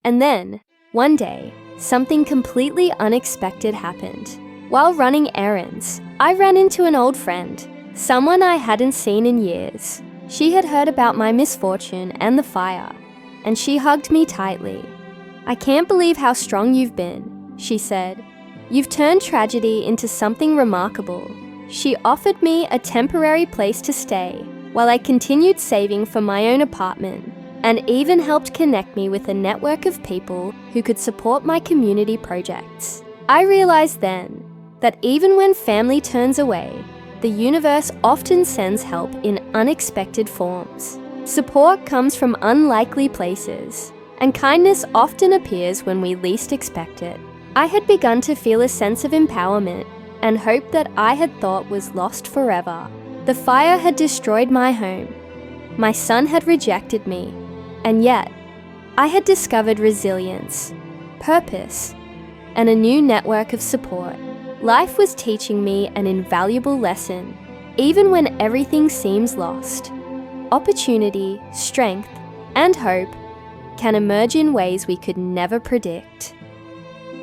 And then, one day, something completely unexpected happened. While running errands, I ran into an old friend, someone I hadn't seen in years. She had heard about my misfortune and the fire, and she hugged me tightly. "I can't believe how strong you've been," she said. "You've turned tragedy into something remarkable." She offered me a temporary place to stay while I continued saving for my own apartment, and even helped connect me with a network of people who could support my community projects. I realized then that even when family turns away, the universe often sends help in unexpected forms. Support comes from unlikely places, and kindness often appears when we least expect it. I had begun to feel a sense of empowerment and hope that I had thought was lost forever. The fire had destroyed my home. My son had rejected me, and yet I had discovered resilience, purpose, and a new network of support. Life was teaching me an invaluable lesson. Even when everything seems lost, opportunity, strength, and hope can emerge in ways we could never predict.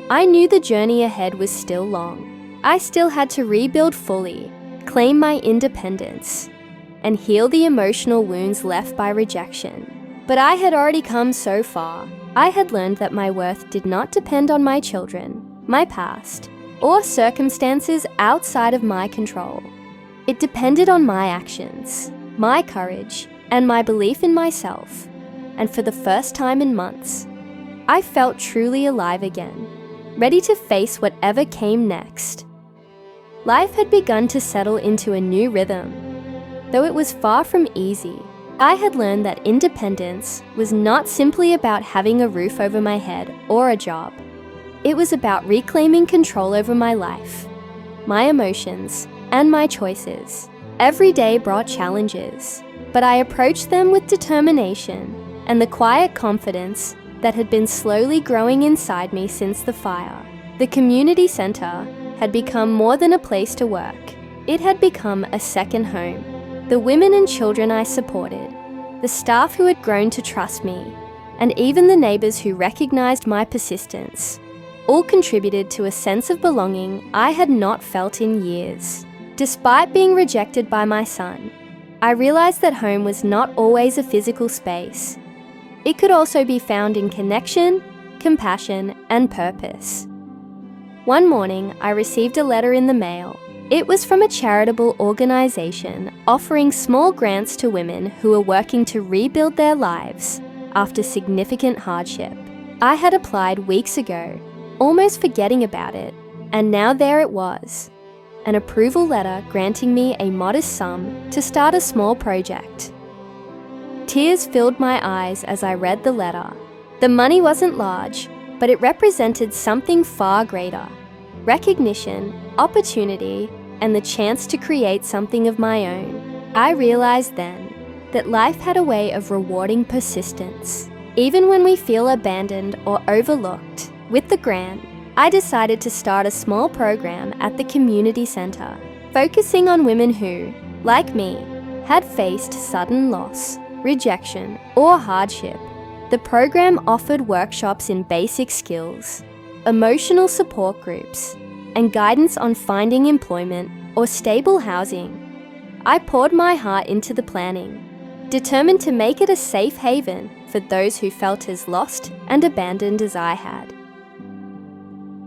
I knew the journey ahead was still long. I still had to rebuild fully, claim my independence, and heal the emotional wounds left by rejection. But I had already come so far. I had learned that my worth did not depend on my children, my past, or circumstances outside of my control. It depended on my actions, my courage, and my belief in myself. And for the first time in months, I felt truly alive again, ready to face whatever came next. Life had begun to settle into a new rhythm. Though it was far from easy, I had learned that independence was not simply about having a roof over my head or a job. It was about reclaiming control over my life, my emotions, and my choices. Every day brought challenges, but I approached them with determination and the quiet confidence that had been slowly growing inside me since the fire. The community center had become more than a place to work. It had become a second home. The women and children I supported, the staff who had grown to trust me, and even the neighbors who recognized my persistence, all contributed to a sense of belonging I had not felt in years. Despite being rejected by my son, I realized that home was not always a physical space. It could also be found in connection, compassion, and purpose. One morning, I received a letter in the mail. It was from a charitable organization offering small grants to women who are working to rebuild their lives after significant hardship. I had applied weeks ago, almost forgetting about it, and now there it was. An approval letter granting me a modest sum to start a small project. Tears filled my eyes as I read the letter. The money wasn't large, but it represented something far greater: recognition, opportunity, and the chance to create something of my own. I realized then that life had a way of rewarding persistence. Even when we feel abandoned or overlooked, with the grant, I decided to start a small program at the community center, focusing on women who, like me, had faced sudden loss, rejection, or hardship. The program offered workshops in basic skills, emotional support groups, and guidance on finding employment or stable housing. I poured my heart into the planning, determined to make it a safe haven for those who felt as lost and abandoned as I had.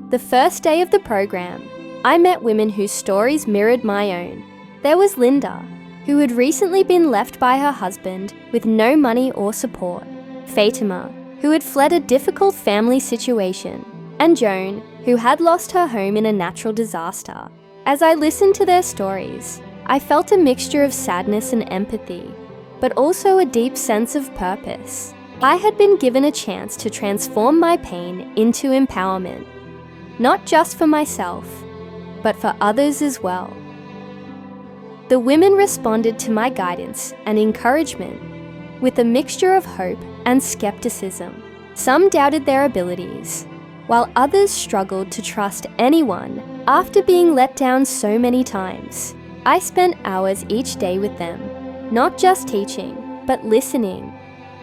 The first day of the program, I met women whose stories mirrored my own. There was Linda, who had recently been left by her husband with no money or support; Fatima, who had fled a difficult family situation; and Joan, who had lost her home in a natural disaster. As I listened to their stories, I felt a mixture of sadness and empathy, but also a deep sense of purpose. I had been given a chance to transform my pain into empowerment, not just for myself, but for others as well. The women responded to my guidance and encouragement with a mixture of hope and skepticism. Some doubted their abilities, while others struggled to trust anyone after being let down so many times. I spent hours each day with them, not just teaching, but listening,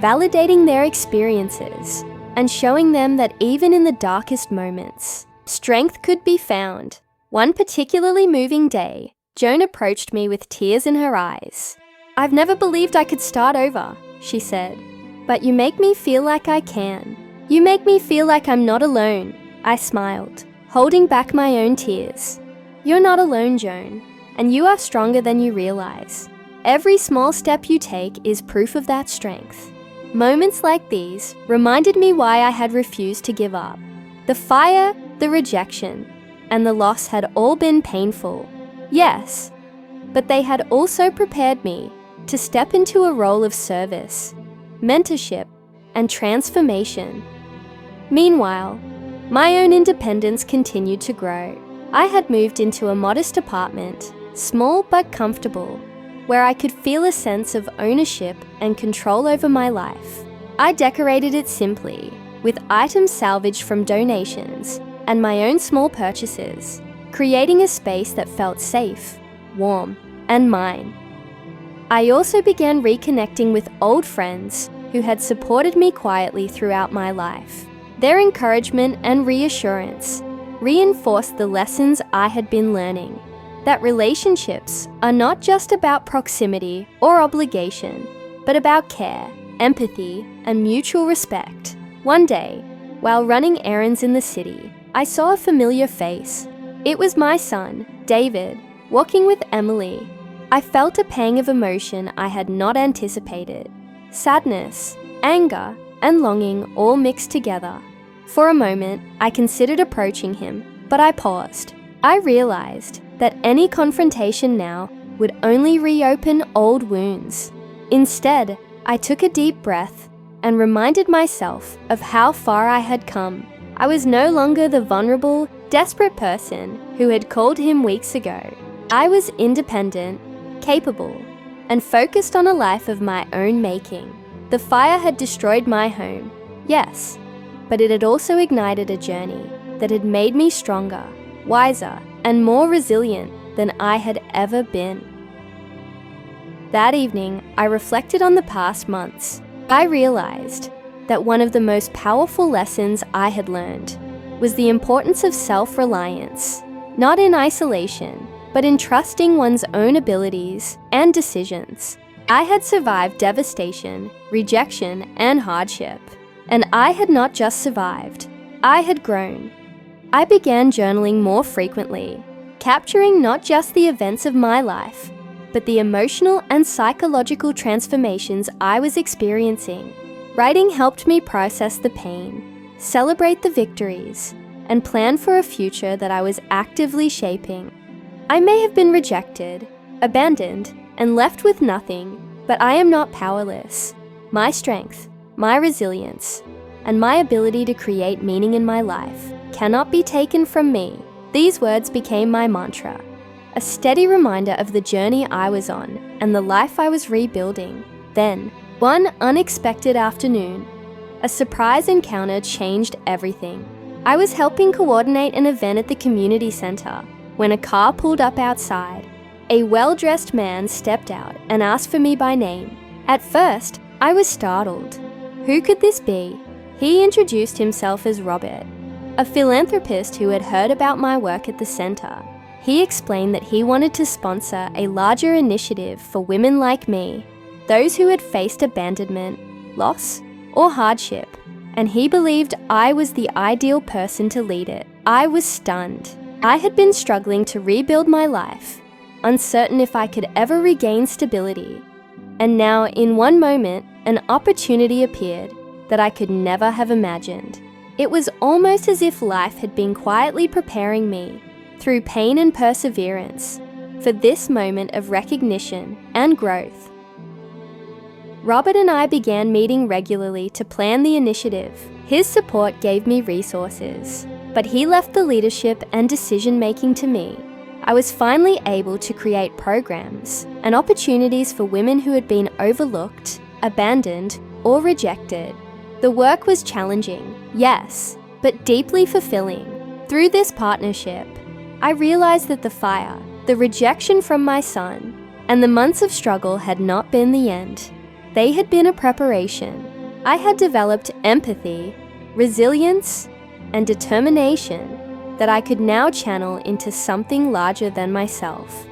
validating their experiences, and showing them that even in the darkest moments, strength could be found. One particularly moving day, Joan approached me with tears in her eyes. "I've never believed I could start over," she said, "but you make me feel like I can. You make me feel like I'm not alone." I smiled, holding back my own tears. "You're not alone, Joan, and you are stronger than you realize. Every small step you take is proof of that strength." Moments like these reminded me why I had refused to give up. The fire, the rejection, and the loss had all been painful, yes, but they had also prepared me to step into a role of service, mentorship, and transformation. Meanwhile, my own independence continued to grow. I had moved into a modest apartment, small but comfortable, where I could feel a sense of ownership and control over my life. I decorated it simply, with items salvaged from donations and my own small purchases, creating a space that felt safe, warm, and mine. I also began reconnecting with old friends who had supported me quietly throughout my life. Their encouragement and reassurance reinforced the lessons I had been learning, that relationships are not just about proximity or obligation, but about care, empathy, and mutual respect. One day, while running errands in the city, I saw a familiar face. It was my son, David, walking with Emily. I felt a pang of emotion I had not anticipated. Sadness, anger, and longing all mixed together. For a moment, I considered approaching him, but I paused. I realized that any confrontation now would only reopen old wounds. Instead, I took a deep breath and reminded myself of how far I had come. I was no longer the vulnerable, desperate person who had called him weeks ago. I was independent, capable, and focused on a life of my own making. The fire had destroyed my home, yes, but it had also ignited a journey that had made me stronger, wiser, and more resilient than I had ever been. That evening, I reflected on the past months. I realized that one of the most powerful lessons I had learned was the importance of self-reliance, not in isolation, but in trusting one's own abilities and decisions. I had survived devastation, rejection, and hardship, and I had not just survived, I had grown. I began journaling more frequently, capturing not just the events of my life, but the emotional and psychological transformations I was experiencing. Writing helped me process the pain, celebrate the victories, and plan for a future that I was actively shaping. I may have been rejected, abandoned, and left with nothing, but I am not powerless. My strength, my resilience, and my ability to create meaning in my life cannot be taken from me. These words became my mantra, a steady reminder of the journey I was on and the life I was rebuilding. Then, one unexpected afternoon, a surprise encounter changed everything. I was helping coordinate an event at the community center when a car pulled up outside. A well-dressed man stepped out and asked for me by name. At first, I was startled. Who could this be? He introduced himself as Robert, a philanthropist who had heard about my work at the center. He explained that he wanted to sponsor a larger initiative for women like me, those who had faced abandonment, loss, or hardship, and he believed I was the ideal person to lead it. I was stunned. I had been struggling to rebuild my life, uncertain if I could ever regain stability. And now, in one moment, an opportunity appeared that I could never have imagined. It was almost as if life had been quietly preparing me, through pain and perseverance, for this moment of recognition and growth. Robert and I began meeting regularly to plan the initiative. His support gave me resources, but he left the leadership and decision-making to me. I was finally able to create programs and opportunities for women who had been overlooked, abandoned, or rejected. The work was challenging, yes, but deeply fulfilling. Through this partnership, I realized that the fire, the rejection from my son, and the months of struggle had not been the end. They had been a preparation. I had developed empathy, resilience, and determination that I could now channel into something larger than myself.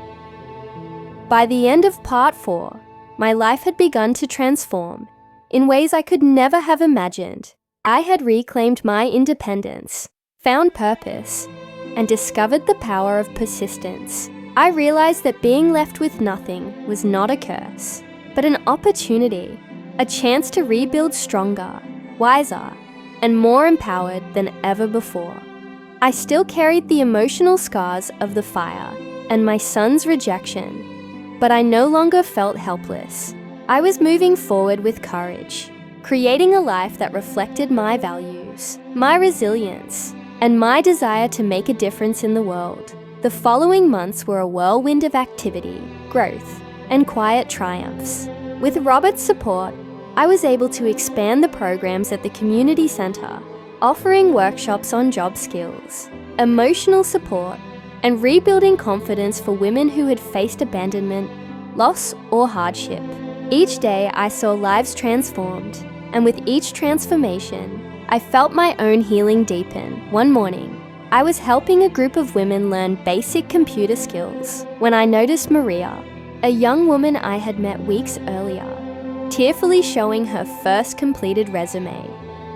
By the end of part 4, my life had begun to transform in ways I could never have imagined. I had reclaimed my independence, found purpose, and discovered the power of persistence. I realized that being left with nothing was not a curse, but an opportunity, a chance to rebuild stronger, wiser, and more empowered than ever before. I still carried the emotional scars of the fire and my son's rejection, but I no longer felt helpless. I was moving forward with courage, creating a life that reflected my values, my resilience, and my desire to make a difference in the world. The following months were a whirlwind of activity, growth, and quiet triumphs. With Robert's support, I was able to expand the programs at the community center, offering workshops on job skills, emotional support, and rebuilding confidence for women who had faced abandonment, loss, or hardship. Each day I saw lives transformed, and with each transformation, I felt my own healing deepen. One morning, I was helping a group of women learn basic computer skills when I noticed Maria, a young woman I had met weeks earlier, tearfully showing her first completed resume.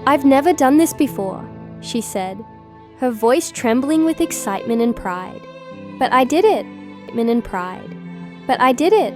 "I've never done this before," she said, her voice trembling with excitement and pride. "But I did it." But I did it.